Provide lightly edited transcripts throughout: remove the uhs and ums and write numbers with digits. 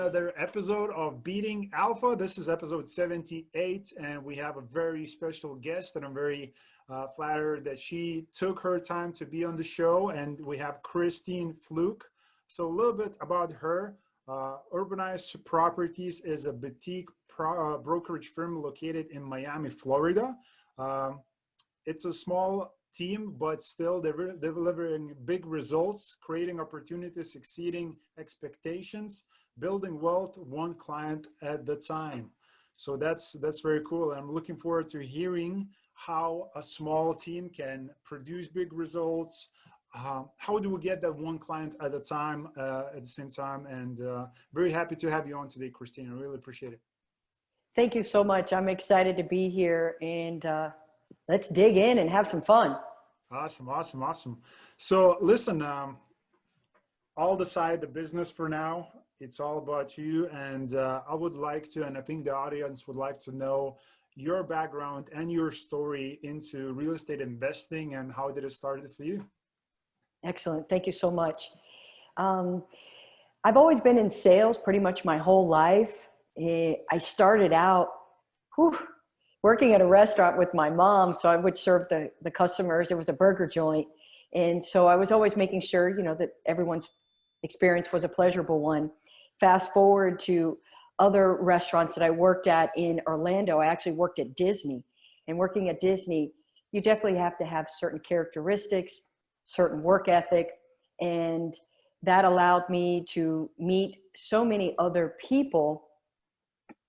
Another episode of Beating Alpha. This is episode 78, and we have a very special guest, and I'm very flattered that she took her time to be on the show. And we have Kristine Flook. So a little bit about her. Urbanize Properties is a boutique brokerage firm located in Miami, Florida. It's a small team, but still they're delivering big results, creating opportunities, exceeding expectations, building wealth one client at the time. So that's very cool. I'm looking forward to hearing how a small team can produce big results. How do we get that one client at a time, at the same time? And very happy to have you on today, Kristine. I really appreciate it. Thank you so much. I'm excited to be here, and let's dig in and have some fun. Awesome. So listen, all aside the business for now, it's all about you. And I would like to, and I think the audience would like to know your background and your story into real estate investing and how did it start for you? Excellent. Thank you so much. I've always been in sales pretty much my whole life. I started out working at a restaurant with my mom, so I would serve the customers. It was a burger joint. And so I was always making sure, that everyone's experience was a pleasurable one. Fast forward to other restaurants that I worked at in Orlando. I actually worked at Disney. And working at Disney, you definitely have to have certain characteristics, certain work ethic, and that allowed me to meet so many other people,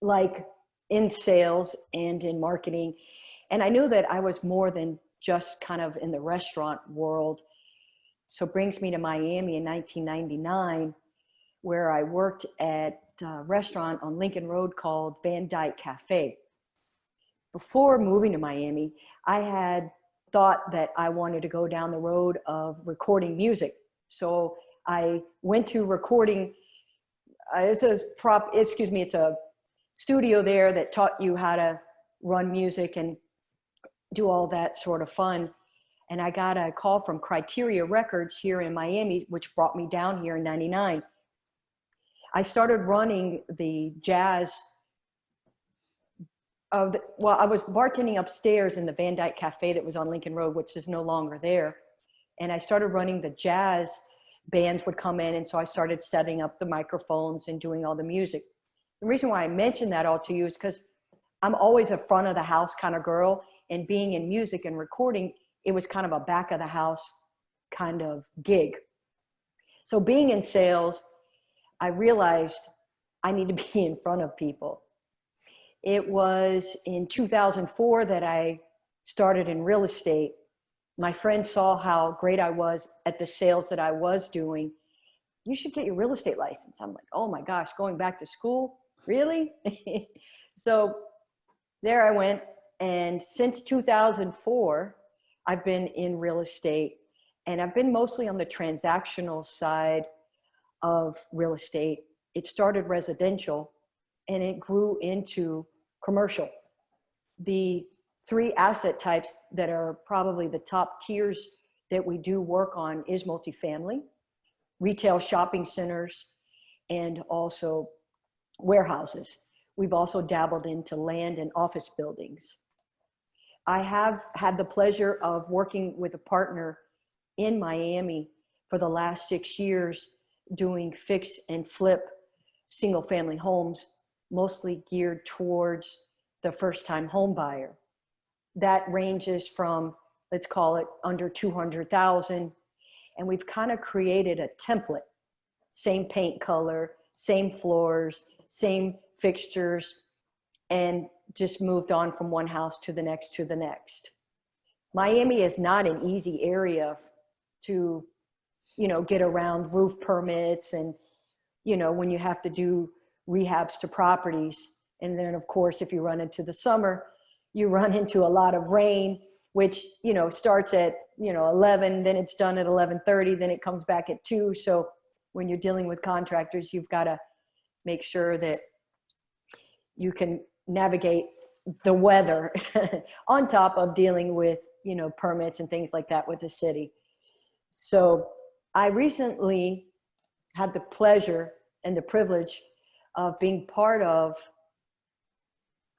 like in sales and in marketing. And I knew that I was more than just kind of in the restaurant world. So it brings me to Miami in 1999, where I worked at a restaurant on Lincoln Road called Van Dyke Cafe. Before moving to Miami, I had thought that I wanted to go down the road of recording music. So I went to recording, it's a studio there that taught you how to run music and do all that sort of fun. And I got a call from Criteria Records here in Miami, which brought me down here in 99. I started running the jazz. I was bartending upstairs in the Van Dyke Cafe that was on Lincoln Road, which is no longer there. And I started running the jazz. Bands would come in, and so I started setting up the microphones and doing all the music. The reason why I mention that all to you is because I'm always a front of the house kind of girl, and being in music and recording, it was kind of a back of the house kind of gig. So being in sales, I realized I need to be in front of people. It was in 2004 that I started in real estate. My friend saw how great I was at the sales that I was doing. You should get your real estate license. I'm like, oh my gosh, going back to school? Really? So there I went. And since 2004, I've been in real estate, and I've been mostly on the transactional side of real estate. It started residential and it grew into commercial. The three asset types that are probably the top tiers that we do work on is multifamily, retail shopping centers, and also warehouses. We've also dabbled into land and office buildings. I have had the pleasure of working with a partner in Miami for the last 6 years, doing fix and flip single family homes, mostly geared towards the first-time home buyer. That ranges from, let's call it under 200,000. And we've kind of created a template, same paint color, same floors, same fixtures, and just moved on from one house to the next to the next. Miami is not an easy area to, get around roof permits and, when you have to do rehabs to properties. And then of course, if you run into the summer, you run into a lot of rain, which, starts at, 11, then it's done at 11:30, then it comes back at 2. So when you're dealing with contractors, you've got to make sure that you can navigate the weather on top of dealing with, permits and things like that with the city. So I recently had the pleasure and the privilege of being part of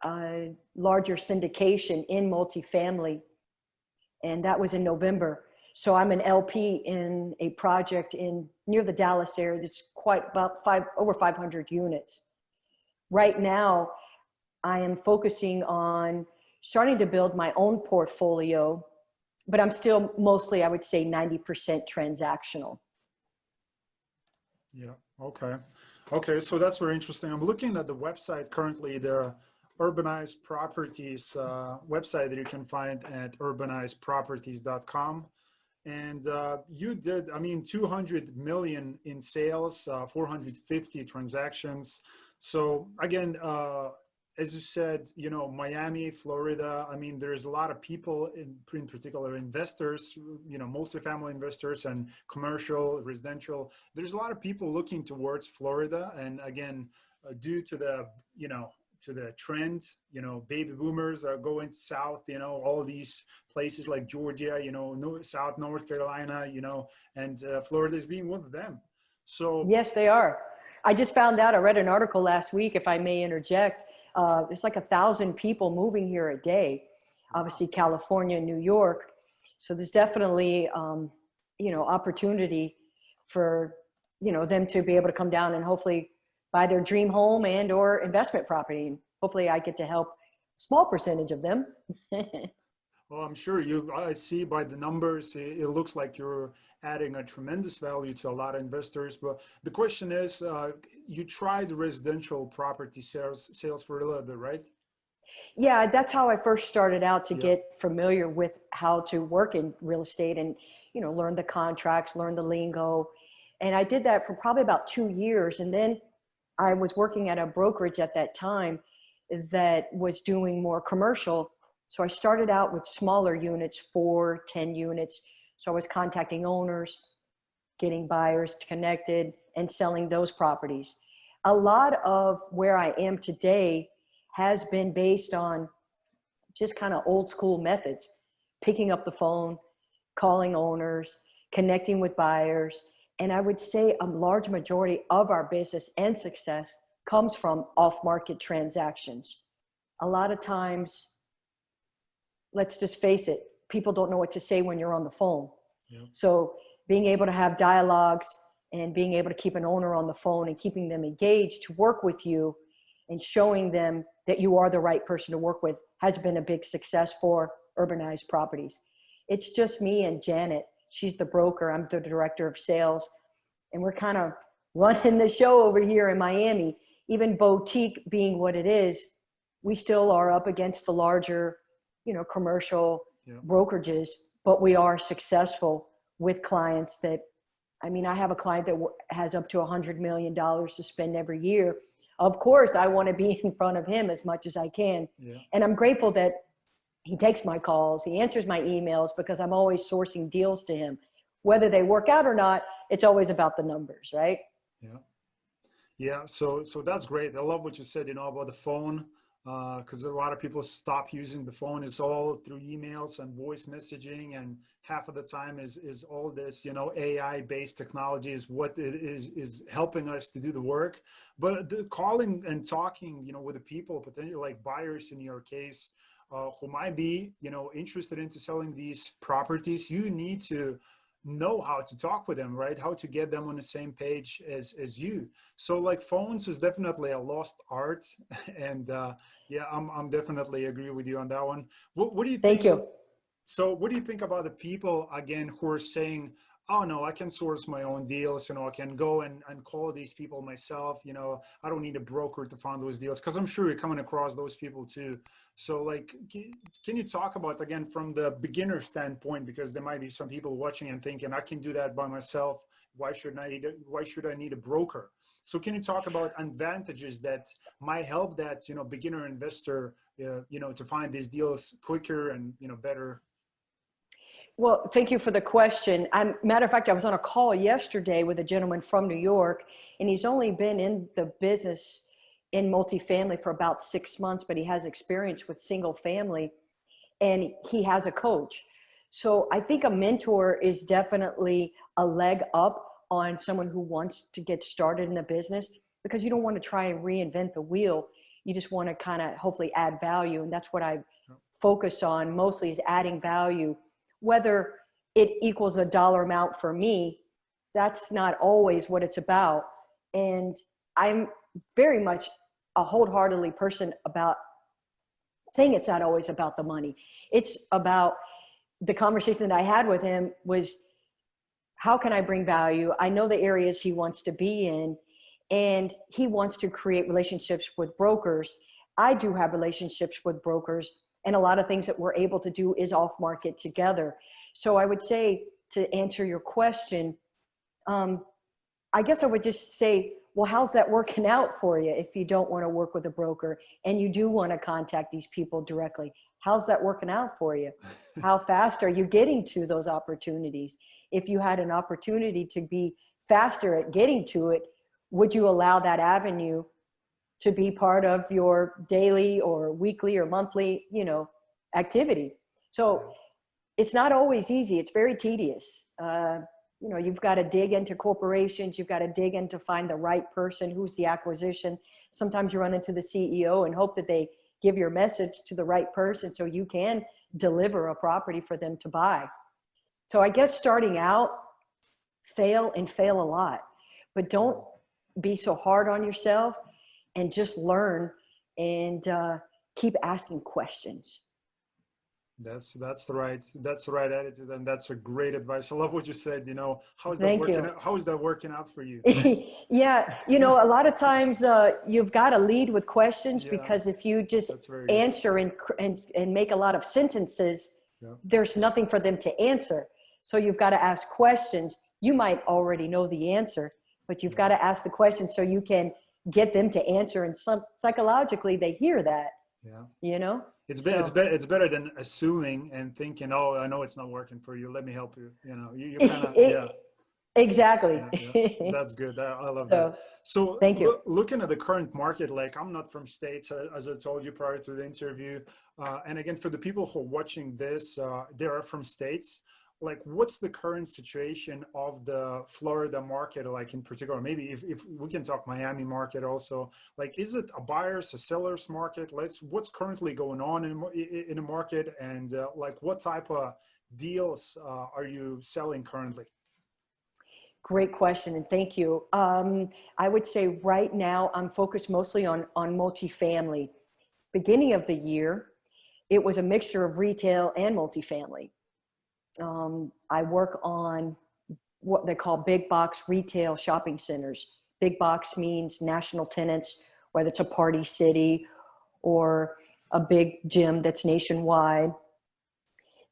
a larger syndication in multifamily. And that was in November. So I'm an LP in a project near the Dallas area that's quite about over 500 units. Right now, I am focusing on starting to build my own portfolio, but I'm still mostly, I would say, 90% transactional. Yeah. Okay. Okay. So that's very interesting. I'm looking at the website currently. The Urbanize Properties website that you can find at urbanizeproperties.com. And you did, I mean, 200 million in sales, 450 transactions. So again, as you said, you know, Miami, Florida, I mean, there's a lot of people in particular investors, you know, multifamily investors and commercial, residential. There's a lot of people looking towards Florida. And again, due to the, you know, to the trend, you know, baby boomers are going south, you know, all these places like Georgia, you know, South North Carolina, you know, and Florida is being one of them. So yes, they are. I just found out, I read an article last week, if I may interject, it's like 1,000 people moving here a day, obviously California, New York. So there's definitely, you know, opportunity for, you know, them to be able to come down and hopefully buy their dream home and or investment property. Hopefully I get to help a small percentage of them. Well, I'm sure I see by the numbers, it looks like you're adding a tremendous value to a lot of investors. But the question is, you tried residential property sales for a little bit, right? Yeah, that's how I first started out to Yeah. get familiar with how to work in real estate and, you know, learn the contracts, learn the lingo. And I did that for probably about 2 years. And then I was working at a brokerage at that time that was doing more commercial. So I started out with smaller units, 4, 10 units. So I was contacting owners, getting buyers connected, and selling those properties. A lot of where I am today has been based on just kind of old school methods, picking up the phone, calling owners, connecting with buyers. And I would say a large majority of our business and success comes from off-market transactions. A lot of times, let's just face it, people don't know what to say when you're on the phone. Yeah. So being able to have dialogues and being able to keep an owner on the phone and keeping them engaged to work with you and showing them that you are the right person to work with has been a big success for Urbanize Properties. It's just me and Janet. She's the broker. I'm the director of sales. And we're kind of running the show over here in Miami. Even boutique being what it is, we still are up against the larger, you know, commercial brokerages, but we are successful with clients that, I mean, I have a client that has up to $100 million to spend every year. Of course, I want to be in front of him as much as I can. Yeah. And I'm grateful that he takes my calls, he answers my emails, because I'm always sourcing deals to him. Whether they work out or not, it's always about the numbers, right? Yeah. Yeah. So that's great. I love what you said, you know, about the phone, because a lot of people stop using the phone. It's all through emails and voice messaging. And half of the time is all this, you know, AI based technology is what it is helping us to do the work. But the calling and talking, you know, with the people, potentially like buyers in your case, who might be, you know, interested into selling these properties, you need to know how to talk with them, right? How to get them on the same page as you. So like phones is definitely a lost art. And yeah, I'm definitely agree with you on that one. What do you think? Thank you. So what do you think about the people, again, who are saying, oh no, I can source my own deals, you know, I can go and call these people myself, you know, I don't need a broker to find those deals, because I'm sure you're coming across those people too. So like, can you talk about, again, from the beginner standpoint, because there might be some people watching and thinking, I can do that by myself. Why should I need a broker? So can you talk about advantages that might help that, you know, beginner investor, you know, to find these deals quicker and, you know, better? Well, thank you for the question. Matter of fact, I was on a call yesterday with a gentleman from New York, and he's only been in the business in multifamily for about 6 months, but he has experience with single family, and he has a coach. So I think a mentor is definitely a leg up on someone who wants to get started in a business. because you don't want to try and reinvent the wheel. You just want to kind of hopefully add value. And that's what I focus on mostly, is adding value. Whether it equals a dollar amount for me, that's not always what it's about. And I'm very much a wholeheartedly person about saying it's not always about the money. It's about the conversation that I had with him was, how can I bring value? I know the areas he wants to be in, and he wants to create relationships with brokers. I do have relationships with brokers, and a lot of things that we're able to do is off market together. So I would say, to answer your question, I guess I would just say, well, how's that working out for you if you don't want to work with a broker and you do want to contact these people directly? How's that working out for you? How fast are you getting to those opportunities? If you had an opportunity to be faster at getting to it, would you allow that avenue to be part of your daily or weekly or monthly, activity? So it's not always easy. It's very tedious. You've got to dig into corporations. You've got to dig in to find the right person. Who's the acquisition? Sometimes you run into the CEO and hope that they give your message to the right person so you can deliver a property for them to buy. So I guess starting out, fail a lot, but don't be so hard on yourself, and just learn and keep asking questions. That's the right attitude, and that's a great advice. I love what you said. How is that working out for you? Yeah, a lot of times you've got to lead with questions, because if you just answer and make a lot of sentences, there's nothing for them to answer. So you've got to ask questions. You might already know the answer, but you've got to ask the question so you can get them to answer, and psychologically they hear that. It's better than assuming and thinking, oh, I know it's not working for you, let me help you. You kind of exactly. That's good. I love that. So thank you. Looking at the current market, like, I'm not from States, as I told you prior to the interview, and again, for the people who are watching this, they are from States. Like, what's the current situation of the Florida market, like, in particular? Maybe if we can talk Miami market also. Like, is it a buyer's, a seller's market? What's currently going on in the market, and like, what type of deals are you selling currently? Great question, and thank you. I would say right now I'm focused mostly on multifamily. Beginning of the year, it was a mixture of retail and multifamily. I work on what they call big box retail shopping centers. Big box means national tenants, whether it's a party city or a big gym that's nationwide.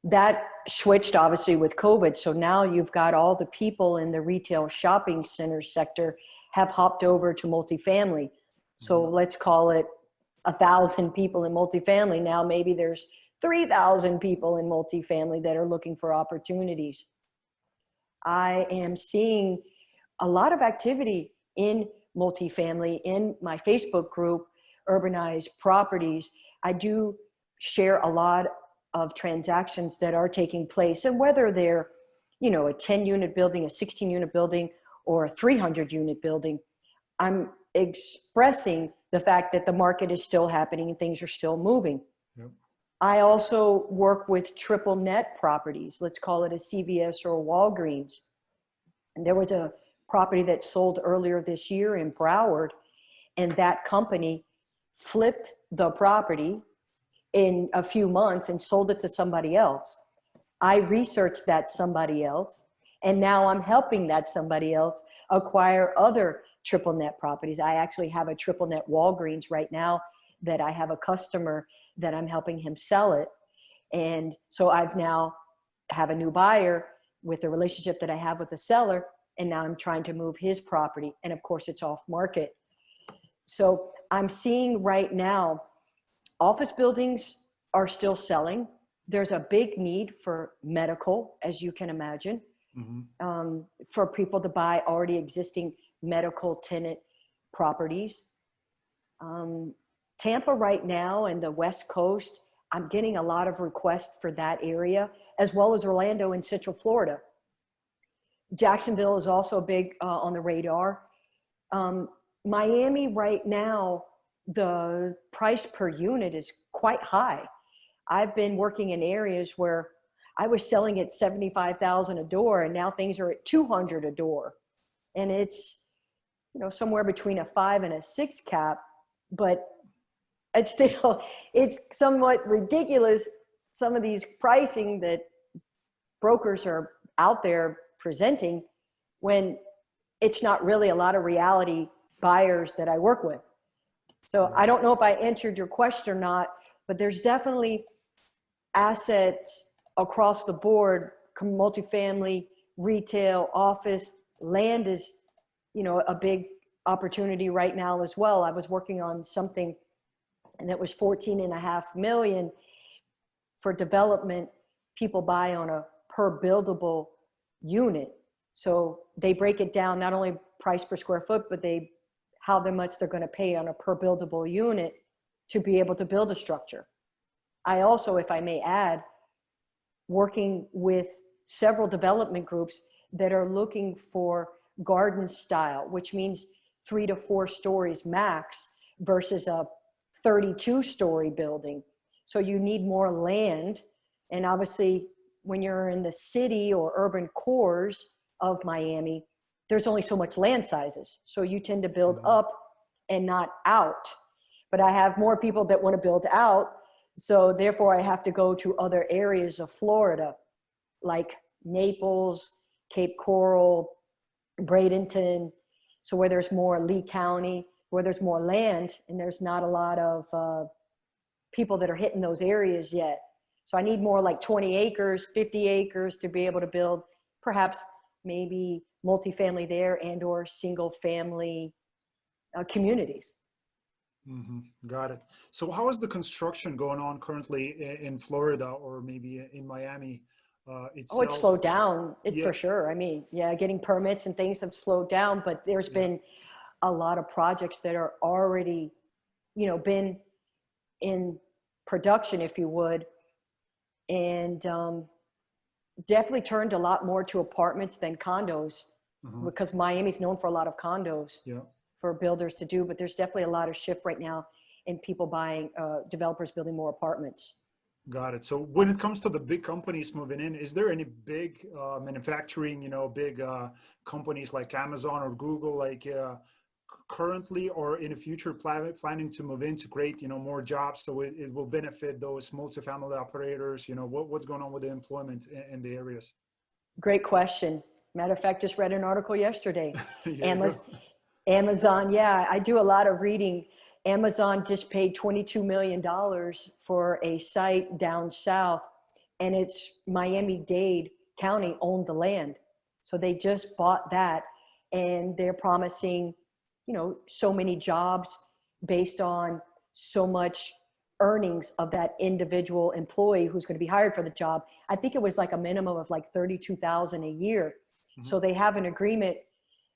That switched obviously with COVID. So now you've got all the people in the retail shopping center sector have hopped over to multifamily. So let's call it 1,000 people in multifamily. Now maybe there's 3,000 people in multifamily that are looking for opportunities. I am seeing a lot of activity in multifamily in my Facebook group, Urbanize Properties. I do share a lot of transactions that are taking place, and whether they're, a 10-unit building, a 16-unit building, or a 300-unit building, I'm expressing the fact that the market is still happening and things are still moving. Yep. I also work with triple net properties. Let's call it a CVS or a Walgreens. And there was a property that sold earlier this year in Broward, and that company flipped the property in a few months and sold it to somebody else. I researched that somebody else, and now I'm helping that somebody else acquire other triple net properties. I actually have a triple net Walgreens right now that I have a customer that I'm helping him sell it. And so I've now have a new buyer with the relationship that I have with the seller, and now I'm trying to move his property. And of course it's off market. So I'm seeing right now, office buildings are still selling. There's a big need for medical, as you can imagine, for people to buy already existing medical tenant properties. Tampa right now and the West Coast, I'm getting a lot of requests for that area, as well as Orlando and Central Florida. Jacksonville is also big on the radar. Miami right now, the price per unit is quite high. I've been working in areas where I was selling at 75,000 a door, and now things are at 200 a door. And it's, somewhere between a 5 and a 6 cap, but it's still, it's somewhat ridiculous. Some of these pricing that brokers are out there presenting when it's not really a lot of reality buyers that I work with. So I don't know if I answered your question or not, but there's definitely assets across the board, multifamily, retail, office, land is, a big opportunity right now as well. I was working on something and that was 14.5 million for development. People buy on a per buildable unit. So they break it down, not only price per square foot, but how much they're going to pay on a per buildable unit to be able to build a structure. I also, if I may add, working with several development groups that are looking for garden style, which means 3 to 4 stories max versus a 32-story building. So you need more land. And obviously, when you're in the city or urban cores of Miami, there's only so much land sizes. So you tend to build up and not out. But I have more people that want to build out. So therefore, I have to go to other areas of Florida, like Naples, Cape Coral, Bradenton. So where there's more Lee County, where there's more land, and there's not a lot of people that are hitting those areas yet. So I need more like 20 acres, 50 acres to be able to build perhaps maybe multifamily there and or single family communities. Got it. So how is the construction going on currently in Florida or maybe in Miami itself? Oh, it's slowed down. For sure. I mean, getting permits and things have slowed down, but there's been a lot of projects that are already, been in production, if you would, and definitely turned a lot more to apartments than condos, because Miami's known for a lot of condos for builders to do, but there's definitely a lot of shift right now in people buying, developers building more apartments. Got it. So when it comes to the big companies moving in, is there any big manufacturing, big companies like Amazon or Google, like currently or in the future planning to move in to create, more jobs so it will benefit those multifamily operators? What's going on with the employment in the areas? Great question. Matter of fact, just read an article yesterday. Amazon, I do a lot of reading. Amazon just paid $22 million for a site down south, and it's Miami-Dade County owned the land. So they just bought that, and they're promising, so many jobs based on so much earnings of that individual employee who's going to be hired for the job. I think it was like a minimum of like $32,000 a year. So they have an agreement,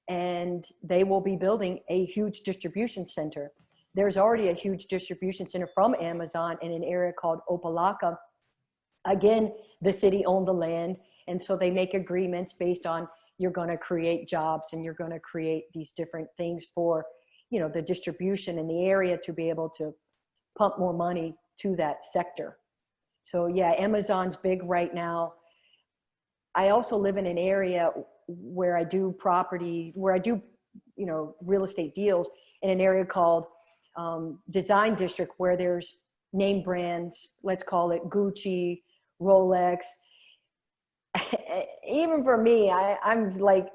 and they will be building a huge distribution center. There's already a huge distribution center from Amazon in an area called Opelika. Again, the city owned the land. And so they make agreements based on, you're going to create jobs and you're going to create these different things for, the distribution in the area to be able to pump more money to that sector. So Amazon's big right now. I also live in an area where I do real estate deals in an area called Design District, where there's name brands, let's call it Gucci, Rolex. Even for me, I'm like,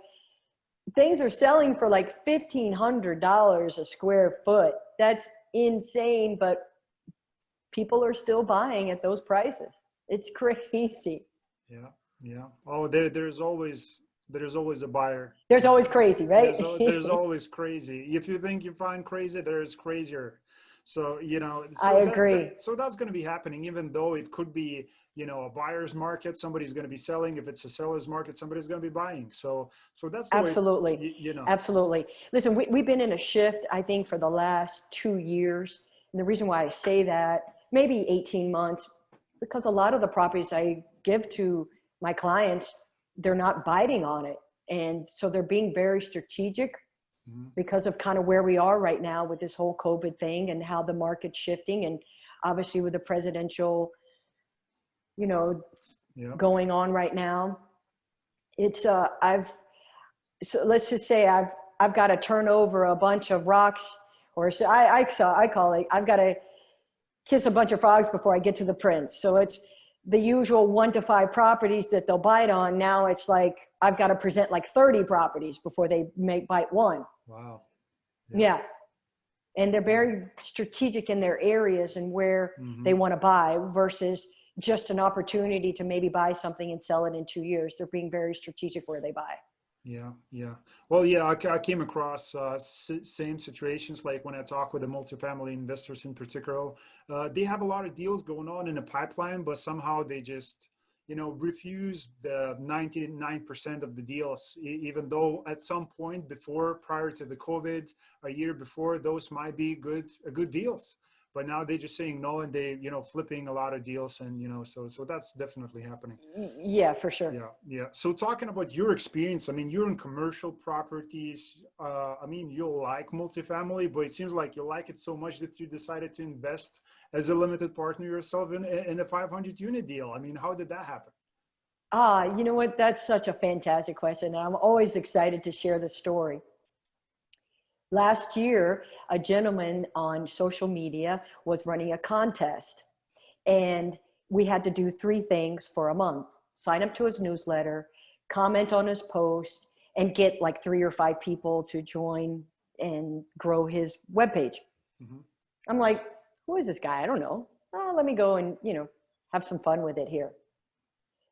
things are selling for like $1,500 a square foot. That's insane, but people are still buying at those prices. It's crazy. Yeah. Oh, there's always a buyer. There's always crazy, right? There's always crazy. If you think you find crazy, there's crazier. So, I agree. So that's going to be happening, even though it could be, a buyer's market. Somebody's going to be selling. If it's a seller's market, somebody's going to be buying. So that's the absolutely way, Absolutely. Listen, we've been in a shift, I think, for the last 2 years. And the reason why I say that, maybe 18 months, because a lot of the properties I give to my clients, they're not biting on it. And so they're being very strategic because of kind of where we are right now with this whole COVID thing and how the market's shifting. And obviously with the presidential, you know, going on right now, it's, so let's just say I've got to turn over a bunch of rocks, or I call it, I've got to kiss a bunch of frogs before I get to the prince. So it's the usual 1 to 5 properties that they'll bite on. Now it's like, I've got to present like 30 properties before they bite one. Wow. Yeah. And they're very strategic in their areas and where they want to buy versus just an opportunity to maybe buy something and sell it in 2 years. They're being very strategic where they buy. Yeah. Yeah. Well, yeah, I came across same situations. Like when I talk with the multifamily investors in particular, they have a lot of deals going on in the pipeline, but somehow they just, refuse the 99% of the deals, even though at some point prior to the COVID, a year before, those might be good deals. But now they're just saying no, and they, flipping a lot of deals, and so that's definitely happening. Yeah, for sure. Yeah. So talking about your experience, I mean, you're in commercial properties. I mean, you like multifamily, but it seems like you like it so much that you decided to invest as a limited partner yourself in a 500 unit deal. I mean, how did that happen? You know what? That's such a fantastic question. And I'm always excited to share the story. Last year, a gentleman on social media was running a contest, and we had to do 3 things for a month: sign up to his newsletter, comment on his post, and get like 3 or 5 people to join and grow his webpage. I'm like, who is this guy? I don't know. Let me go and, have some fun with it here.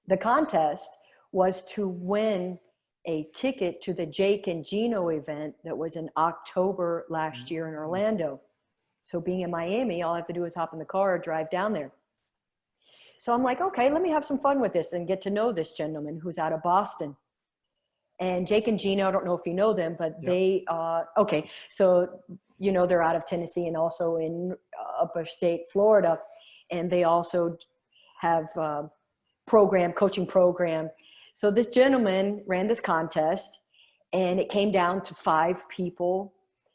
The contest was to win a ticket to the Jake and Gino event that was in October last year in Orlando. So being in Miami, all I have to do is hop in the car or drive down there. So I'm like, okay, let me have some fun with this and get to know this gentleman who's out of Boston. And Jake and Gino, I don't know if you know them, but they, so, they're out of Tennessee and also in upper state Florida. And they also have coaching program. So this gentleman ran this contest, and it came down to 5 people.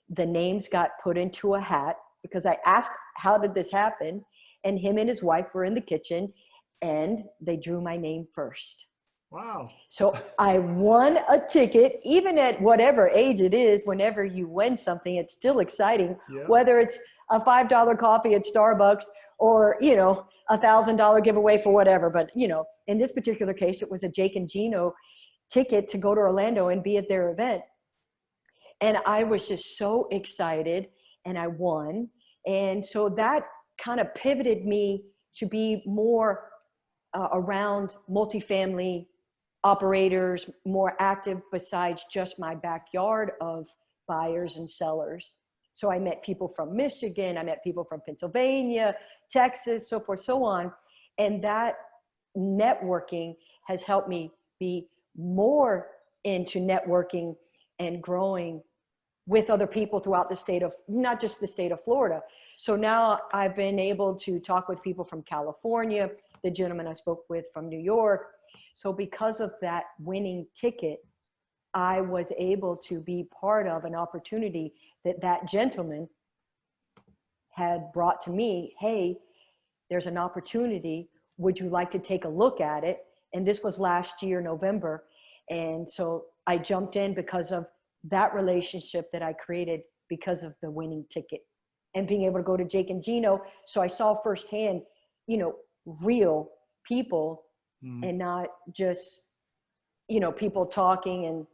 The names got put into a hat because I asked, how did this happen? And him and his wife were in the kitchen, and they drew my name first. Wow. So I won a ticket. Even at whatever age it is, whenever you win something, it's still exciting, whether it's a $5 coffee at Starbucks or, $1,000 giveaway for whatever. But, in this particular case, it was a Jake and Gino ticket to go to Orlando and be at their event. And I was just so excited, and I won. And so that kind of pivoted me to be more around multifamily operators, more active besides just my backyard of buyers and sellers. So I met people from Michigan, I met people from Pennsylvania, Texas, so forth, so on. And that networking has helped me be more into networking and growing with other people throughout the state of, not just the state of Florida. So now I've been able to talk with people from California, the gentleman I spoke with from New York. So because of that winning ticket, I was able to be part of an opportunity that gentleman had brought to me. Hey, there's an opportunity. Would you like to take a look at it? And this was last year, November. And so I jumped in because of that relationship that I created because of the winning ticket and being able to go to Jake and Gino. So I saw firsthand, real people and not just, people talking and,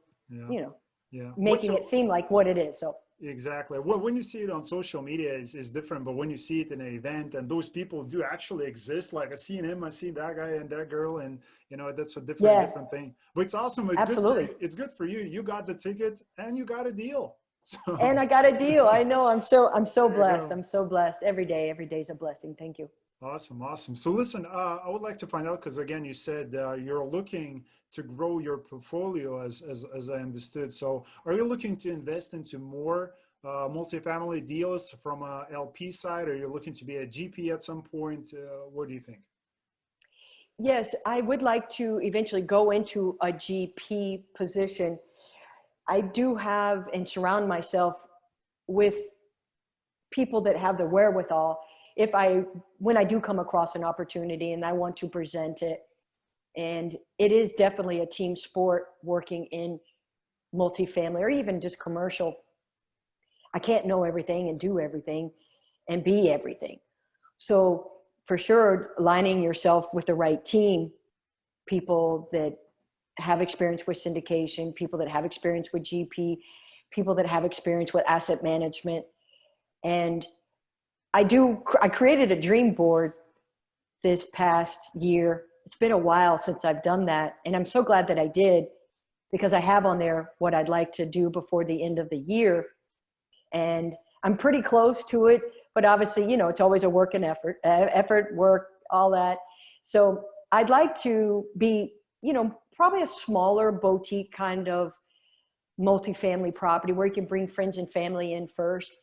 making it seem like what it is. So exactly. Well, when you see it on social media, it's different. But when you see it in an event and those people do actually exist, like I seen him, I see that guy and that girl, and that's a different thing. But it's awesome. It's absolutely good for you. It's good for you. You got the ticket and you got a deal. So, and I got a deal. I know. I'm so blessed. I'm so blessed. Every day is a blessing. Thank you. Awesome. So listen, I would like to find out, because again, you said you're looking to grow your portfolio as I understood. So are you looking to invest into more multifamily deals from a LP side, or you're looking to be a GP at some point? What do you think? Yes, I would like to eventually go into a GP position. I do have and surround myself with people that have the wherewithal. When I do come across an opportunity and I want to present it, and it is definitely a team sport working in multifamily or even just commercial. I can't know everything and do everything and be everything. So for sure, aligning yourself with the right team, people that have experience with syndication, people that have experience with GP, people that have experience with asset management. And I created a dream board this past year. It's been a while since I've done that. And I'm so glad that I did, because I have on there what I'd like to do before the end of the year. And I'm pretty close to it, but obviously, it's always a work and work, all that. So I'd like to be, probably a smaller boutique kind of multifamily property where you can bring friends and family in first,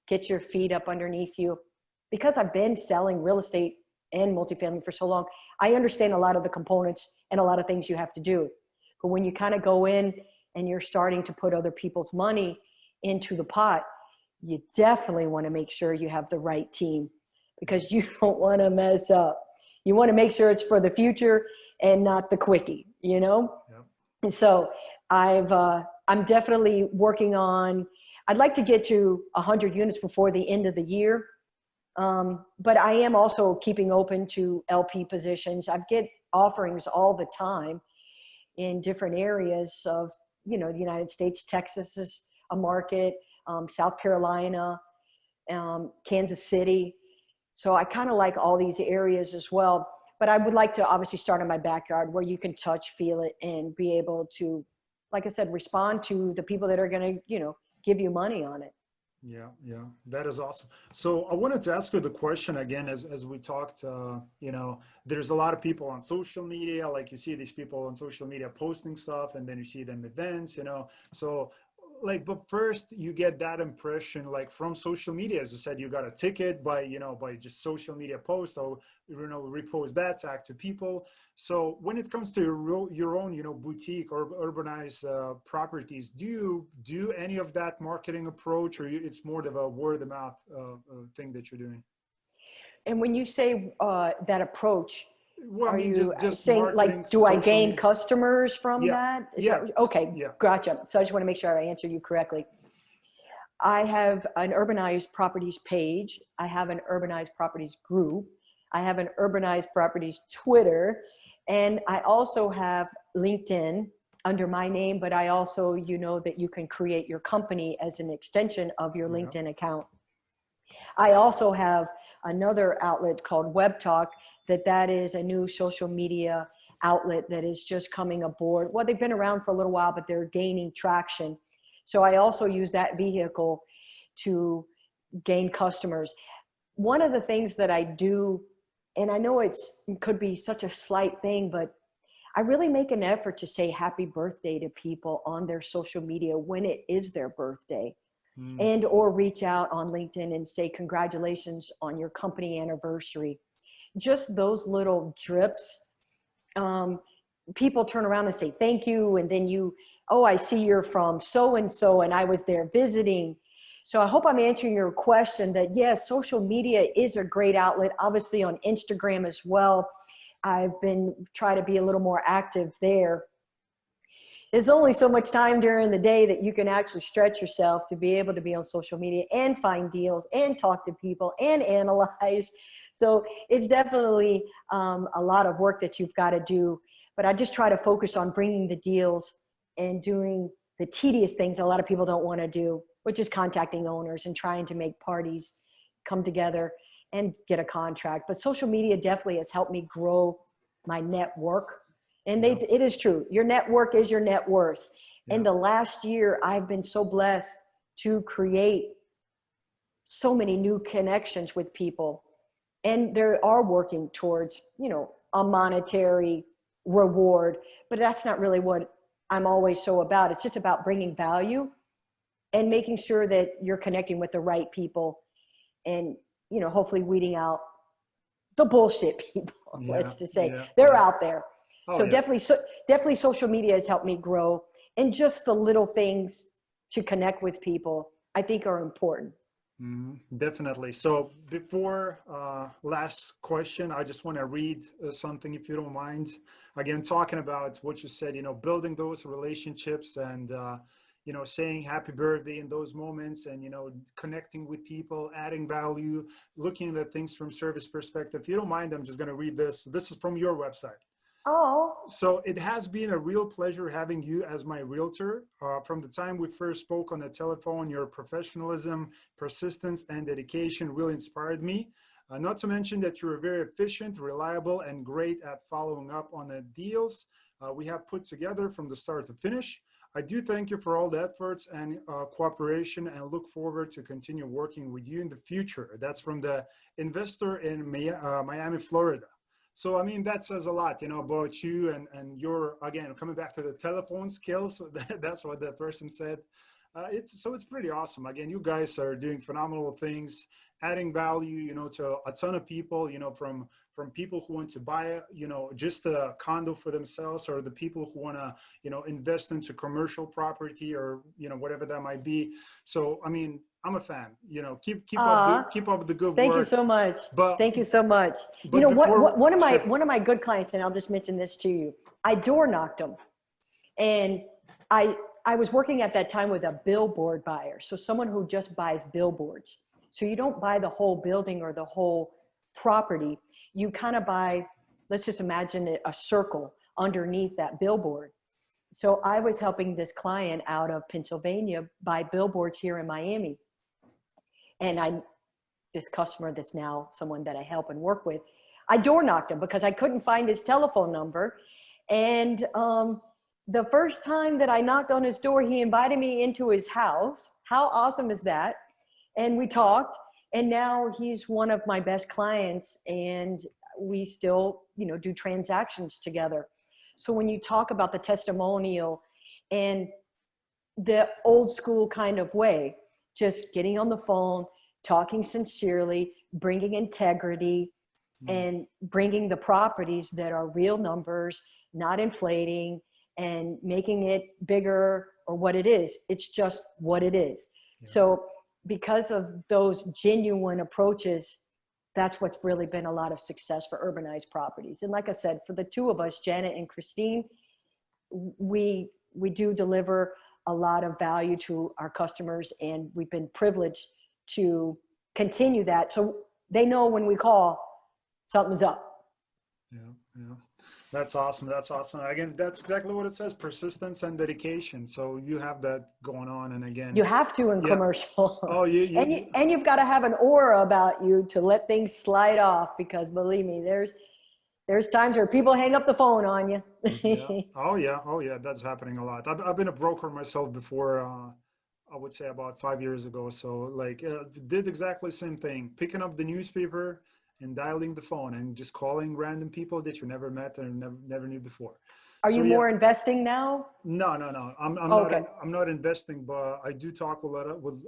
get your feet up underneath you. Because I've been selling real estate and multifamily for so long, I understand a lot of the components and a lot of things you have to do. But when you kind of go in and you're starting to put other people's money into the pot, you definitely want to make sure you have the right team, because you don't want to mess up. You want to make sure it's for the future and not the quickie, Yep. And so I'm definitely working on, I'd like to get to 100 units before the end of the year. But I am also keeping open to LP positions. I get offerings all the time in different areas of, the United States. Texas is a market, South Carolina, Kansas City. So I kind of like all these areas as well. But I would like to obviously start in my backyard where you can touch, feel it, and be able to, like I said, respond to the people that are going to, give you money on it. Yeah, that is awesome. So I wanted to ask you the question again, as we talked, there's a lot of people on social media, like you see these people on social media posting stuff, and then you see them events, so but first you get that impression, like from social media, as you said, you got a ticket by just social media posts, or, repost that, tag to people. So when it comes to your own, boutique or Urbanize properties, do you do any of that marketing approach, or it's more of a word of mouth thing that you're doing? And when you say that approach, well, are you just saying, like, do I gain media customers from that? Okay, yeah. gotcha. So I just want to make sure I answer you correctly. I have an Urbanize Properties page. I have an Urbanize Properties group. I have an Urbanize Properties Twitter. And I also have LinkedIn under my name, but I also, that you can create your company as an extension of your LinkedIn account. I also have another outlet called Web Talk, that is a new social media outlet that is just coming aboard. Well, they've been around for a little while, but they're gaining traction. So I also use that vehicle to gain customers. One of the things that I do, and I know it could be such a slight thing, but I really make an effort to say happy birthday to people on their social media when it is their birthday. And or reach out on LinkedIn and say congratulations on your company anniversary. Just those little drips. People turn around and say thank you, and then I see you're from so-and-so and I was there visiting. So I hope I'm answering your question that yes, social media is a great outlet, obviously on Instagram as well. I've been trying to be a little more active there. There's only so much time during the day that you can actually stretch yourself to be able to be on social media and find deals and talk to people and analyze. So it's definitely a lot of work that you've got to do. But I just try to focus on bringing the deals and doing the tedious things that a lot of people don't want to do, which is contacting owners and trying to make parties come together and get a contract. But social media definitely has helped me grow my network. And it is true. Your network is your net worth. Yeah. In the last year, I've been so blessed to create so many new connections with people. And they are working towards, a monetary reward. But that's not really what I'm always so about. It's just about bringing value and making sure that you're connecting with the right people and, hopefully weeding out the bullshit people, let's just say. They're out there. So definitely social media has helped me grow. and just the little things to connect with people, I think are important. Definitely. So before last question, I just want to read something, if you don't mind. Again, talking about what you said, building those relationships and, saying happy birthday in those moments and, connecting with people, adding value, looking at things from service perspective. If you don't mind, I'm just going to read this. This is from your website. Oh. So it has been a real pleasure having you as my realtor. From the time we first spoke on the telephone, your professionalism, persistence, and dedication really inspired me. Not to mention that you're very efficient, reliable, and great at following up on the deals we have put together from the start to finish. I do thank you for all the efforts and cooperation and look forward to continue working with you in the future. That's from the investor in Miami, Florida. So, I mean, that says a lot, about you and your, again, coming back to the telephone skills. That's what that person said. It's pretty awesome. Again, you guys are doing phenomenal things, adding value, to a ton of people, from people who want to buy, just a condo for themselves, or the people who want to, invest into commercial property or, whatever that might be. So, I mean, I'm a fan, keep up the good work. Thank you so much. Thank you so much. But one of my good clients, and I'll just mention this to you, I door knocked them, and I was working at that time with a billboard buyer. So someone who just buys billboards. So you don't buy the whole building or the whole property. You kind of buy, let's just imagine a circle underneath that billboard. So I was helping this client out of Pennsylvania buy billboards here in Miami. And this customer that's now someone that I help and work with, I door knocked him because I couldn't find his telephone number. And the first time that I knocked on his door, he invited me into his house. How awesome is that? And we talked, and now he's one of my best clients, and we still, do transactions together. So when you talk about the testimonial and the old school kind of way, just getting on the phone, talking sincerely, bringing integrity, and bringing the properties that are real numbers, not inflating, and making it bigger or what it is. It's just what it is. Yeah. So because of those genuine approaches, that's what's really been a lot of success for Urbanize Properties. And like I said, for the two of us, Janet and Kristine, we do deliver a lot of value to our customers, and we've been privileged to continue that. So they know when we call, something's up. Yeah. That's awesome. That's awesome. Again, that's exactly what it says, persistence and dedication. So you have that going on. And again, you have to in commercial. Oh, and you've got to have an aura about you to let things slide off, because believe me, there's times where people hang up the phone on you. Yeah. Oh yeah. That's happening a lot. I've been a broker myself before, I would say about 5 years ago. So did exactly the same thing, picking up the newspaper and dialing the phone and just calling random people that you never met and never knew before. Are you more investing now? No. I'm not investing, but I do talk with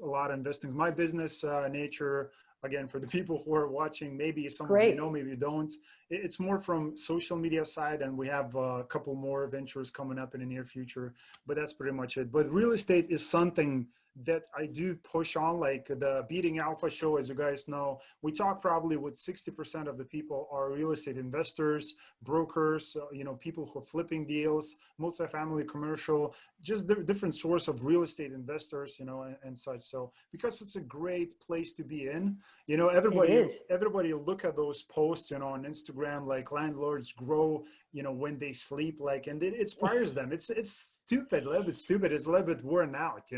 a lot of investing. My business nature, again, for the people who are watching, maybe some of you know, maybe you don't. It's more from social media side, and we have a couple more ventures coming up in the near future, but that's pretty much it. But real estate is something that I do push on, like the Beating Alpha show, as you guys know. We talk probably with 60% of the people are real estate investors, brokers, people who are flipping deals, multifamily, commercial, just different source of real estate investors, and such. So because it's a great place to be in, everybody look at those posts, on Instagram, like landlords grow, when they sleep, and it inspires them. It's stupid, a little bit stupid. It's a little bit worn out,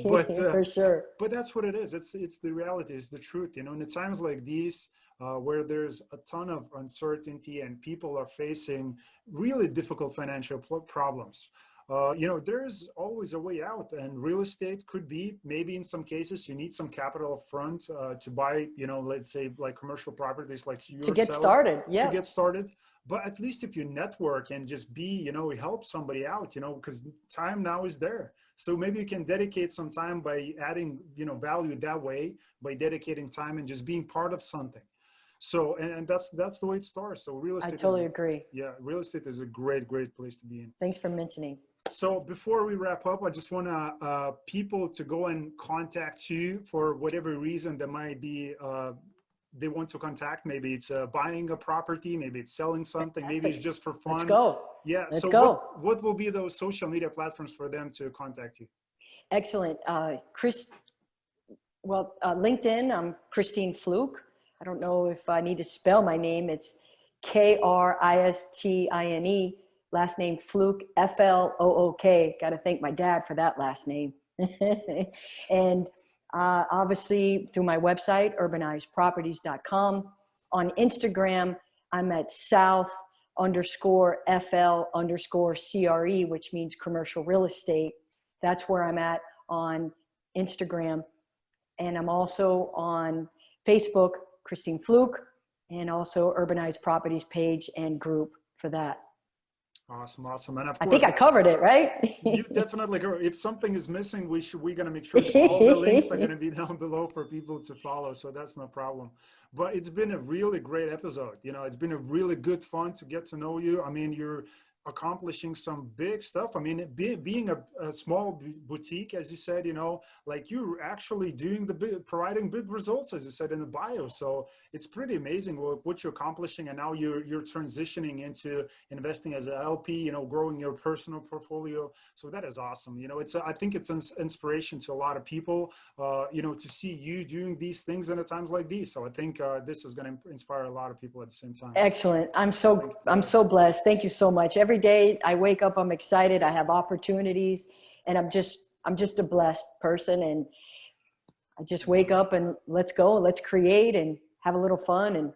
But for sure. But that's what it is. It's the reality. It's the truth. In the times like these, where there's a ton of uncertainty and people are facing really difficult financial problems, there's always a way out. And real estate could be, maybe in some cases, you need some capital up front to buy, let's say like commercial properties, like you to get started. Yeah. To get started. But at least if you network and just be, help somebody out, because time now is there. So maybe you can dedicate some time by adding, value that way, by dedicating time and just being part of something. So, and that's the way it starts. So real estate. I totally agree. Yeah. Real estate is a great place to be in. Thanks for mentioning. So before we wrap up, I just want to people to go and contact you for whatever reason there might be. They want to contact. Maybe it's buying a property. Maybe it's selling something. Fantastic. Maybe it's just for fun. Let's go. Yeah. Let's So go. what will be those social media platforms for them to contact you? Excellent. LinkedIn, I'm Kristine Flook. I don't know if I need to spell my name. It's Kristine, last name Flook, Flook. Got to thank my dad for that last name. And obviously through my website, urbanizeproperties.com. On Instagram, I'm at south_FL_CRE, which means commercial real estate. That's where I'm at on Instagram. And I'm also on Facebook, Kristine Flook, and also Urbanize Properties page and group for that. Awesome. Awesome. And of I course, think I covered it, right? you definitely covered. If something is missing, we're going to make sure that all the links are going to be down below for people to follow. So that's no problem. But it's been a really great episode. You know, it's been a really good fun to get to know you. I mean, you're accomplishing some big stuff. I mean, being a small boutique, as you said, you know, like you're actually doing providing big results, as you said in the bio. So it's pretty amazing what you're accomplishing. And now you're transitioning into investing as an LP, you know, growing your personal portfolio. So that is awesome. You know, I think it's an inspiration to a lot of people, you know, to see you doing these things in times like these. So I think this is going to inspire a lot of people at the same time. Excellent. I'm so blessed. Thank you so much. Every day I wake up, I'm excited. I have opportunities, and I'm just a blessed person. And I just wake up and let's go, let's create and have a little fun, and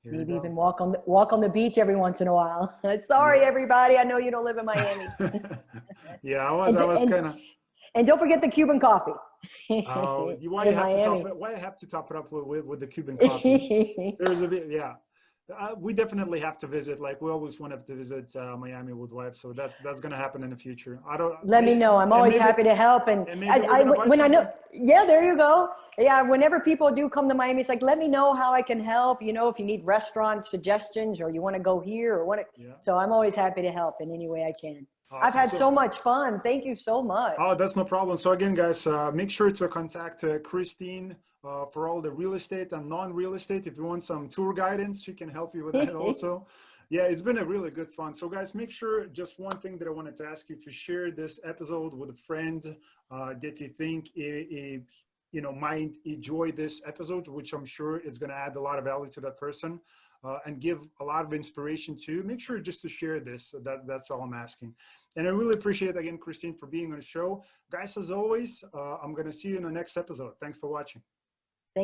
maybe even walk on the beach every once in a while. Sorry, everybody. I know you don't live in Miami. Yeah, I was kind of. And don't forget the Cuban coffee. Oh, why you have to top it up with the Cuban coffee? There's a bit, yeah. We definitely have to visit. Like we always want to visit Miami with wives, so that's going to happen in the future. Let me know. I'm always happy to help. And when I know, yeah, there you go. Yeah, whenever people do come to Miami, it's like, let me know how I can help. You know, if you need restaurant suggestions or you want to go here or what. Yeah. So I'm always happy to help in any way I can. Awesome. I've had so much fun. Thank you so much. Oh, that's no problem. So again, guys, make sure to contact Kristine for all the real estate and non-real estate. If you want some tour guidance, she can help you with that also. Yeah, it's been a really good fun. So guys, make sure, just one thing that I wanted to ask you, if you share this episode with a friend that you think you know might enjoy this episode, which I'm sure is going to add a lot of value to that person. And give a lot of inspiration to, make sure just to share this. That's all I'm asking. And I really appreciate, again, Kristine, for being on the show. Guys, as always, I'm going to see you in the next episode. Thanks for watching.